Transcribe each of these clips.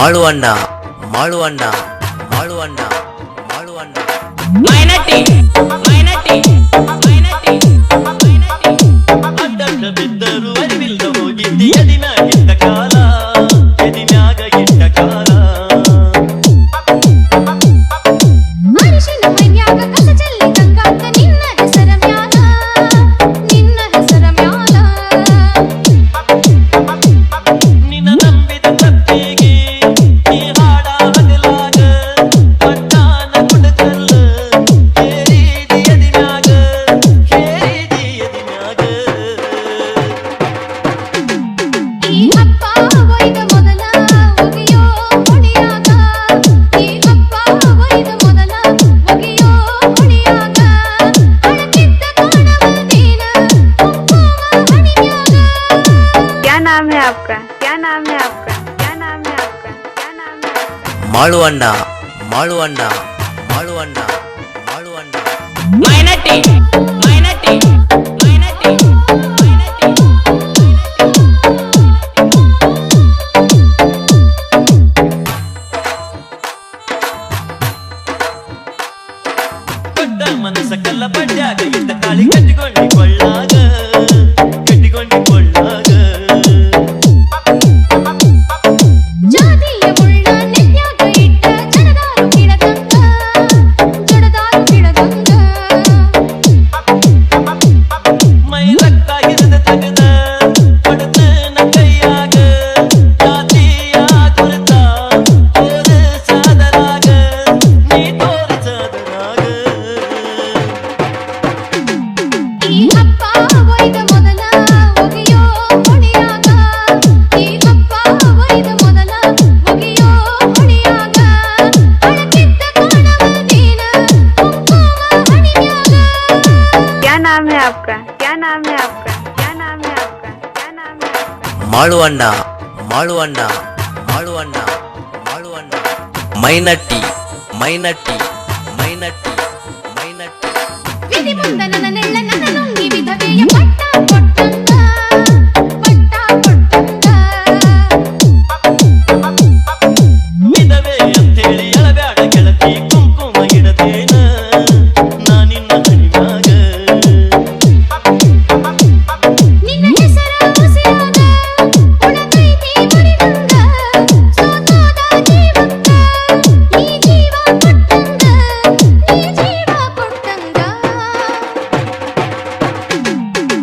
ಮಾಳುವಣ್ಣ ಮಾಳುವಣ್ಣ ಮಾಳುವಣ್ಣ ಮಾಳುವಣ್ಣ ಮೈನಟಿ ಮೈನಟಿ ಮೈನಟಿ ಅಡ್ಡ ಬಿದ್ದರು ಅರಿವಿಲ್ಲ ಹೋಗಿದ್ದಿ ಎದಿಮ್ಯಾಗ ಇಟ್ಟ ಕಾಲ ಎದಿಮ್ಯಾಗ ಇಟ್ಟ ಕಾಲ ಮನುಷ್ಯನ ಮೈಯಾಗ ಕಸ ಚೆಲ್ಲಿ ಗಂಗಾಕ ನಿನ್ನ ಹೆಸರ ಮ್ಯಾಲ ನಿನ್ನ ಹೆಸರ ಮ್ಯಾಲ ನಿನ್ನ ನಂಬಿದ ತಪ್ಪಿಗೆ ನೀ ಹಾಡ ಹಗಲಾಗ ಪಟ್ಟಾನ ಕುಡಕಲ್ಲ ಕೇರಿದಿ ಎದಿಮ್ಯಾಗ ಕೇರಿದಿ ಎದಿಮ್ಯಾಗ ಈ ಅಪ್ಪ ಒಯ್ದ ಮೊದಲ ಒಗೆಯೋ ಹೊಡಿಯಾಗ ಈ ಅಪ್ಪ ಒಯ್ದ ಮೊದಲ ಒಗೆಯೋ ಹೊಡಿಯಾಗ ಅಳಕಿದ್ದ ಕಾಣವ ನೀನ ಕುಂಕುಮ ಹಣಿಯಾಗ क्या नाम है आपका? क्या नाम है आपका? क्या नाम है आपका? क्या नाम है आपका? ಮಾಳುವಣ್ಣ ಮಾಳುವಣ್ಣ ಮಾಳುವಣ್ಣ ಮಾಳುವಣ್ಣ ಮೈನಟಿ ಮೈನಟಿ ಮೈನಟಿ ಮೈನಟಿ ದೊಡ್ಡ ಮನಸ್ಸ ಕಲ್ಲ ಪಡ್ಯಾಗ ಇದ್ದ ತಾಳಿ ಕಟ್ಟಿಕೊಂಡಿ ಕೊಳ್ಳಾಗ ಕಟ್ಟಿಕೊಂಡಿ ಕೊಳ್ಳಾಗ ಜಾದಿಯ ಮುಳ್ಳ ನೆತ್ಯಾಗ ಇಟ್ಟ ಜಡದಾರು ಗಿಡದಂಗ ಜಡದಾರು ಗಿಡದಂಗ ಮೈ ರಕ್ತ ಹಿರಿದ ತಗದ ಕೊಡತ ನ ಕೈಯಾಗ ಜಾತಿಯ ಗುರುತ ತೋರಿಸದರಾಗ ನೀ ತೋರಿಸದರಾಗ ಈ ಅಪ್ಪ ಒಯ್ದ ಮೊದಲ ಒಗೆಯೋ ಹೊಡಿಯಾಗ ಈ ಅಪ್ಪ ಒಯ್ದ ಮೊದಲ ಒಗೆಯೋ ಹೊಡಿಯಾಗ ಅಳಕಿದ್ದ ಕಾಣವ ನೀನ ಕುಂಕುಮ ಹಣಿಯಾಗ क्या नाम है आपका? क्या नाम है आपका? क्या नाम है आपका? क्या नाम है आपका? ಮಾಳುವಣ್ಣ ಮಾಳುವಣ್ಣ ಮಾಳುವಣ್ಣ ಮಾಳುವಣ್ಣ ಮೈನಟ್ಟಿ ಮೈನಟ್ಟಿ ಮೈನಟ್ಟಿ ಮೈನಟ್ಟಿ ವಿಧಿ ಬಂದ ನನ್ನ ನೆಳ್ಳ ನನ್ನ ನುಂಗಿ ವಿಧವೆಯ ಪಟ್ಟ ಕೊಟ್ಟಂಗ ಪಟ್ಟ ಕೊಟ್ಟಂಗ ವಿಧವೆ ಅಂತೇಳಿ ಎಳಬ್ಯಾಡ ಗೆಳತಿ ಕುಂಕುಮ ಇಡತೇನ ನಾ ನಿನ್ನ ಹಣಿಮ್ಯಾಗ ನಿನ್ನ ಹೆಸರ ಹುಸಿಯಾಗ ಉಳದೈತಿ ಮರಿದಂಗ ಸೋತಾದ ಜೀವಕ್ಕ ನೀ ಜೀವ ಕೊಟ್ಟಂಗ ನೀ ಜೀವ ಕೊಟ್ಟಂಗ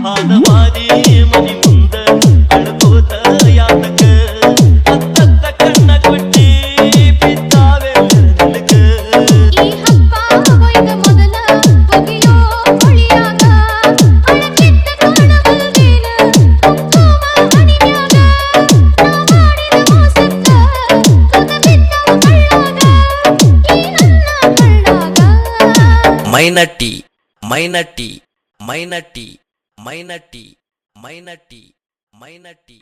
ಹಾದವಾದಿ ಮನಿ ಮುಂದ ಅಳ್ಕೋತ ಯಾತಕ ಅತ್ತತ್ತ ಕಣ್ಣ ಕೊಟ್ಟಿ ಬಿದ್ದಾವೆ ನೆಲಕ ಈ ಹಬ್ಬ ಒಯ್ದ ಮೊದಲ ಒಗೆಯೋ ಹೊಳಿಯಾಗ ಅಳಕಿದ್ದ ಕಾಣವಲ್ದೇನ ಕುಂಕುಮ ಹಣಿಯಾಗ ನಾ ಮಾಡಿದ ಮೋಸಕ್ಕ ಕದ ಬಿದ್ದವ ಕಳ್ಳಾಗ ಈ ನನ್ನ ಕಳ್ಳಾಗ ಮೈನಟ್ಟಿ ಮೈನಟ್ಟಿ ಮೈನಟ್ಟಿ ಮೈನಟ್ಟಿ ಮೈನಟ್ಟಿ ಮೈನಟ್ಟಿ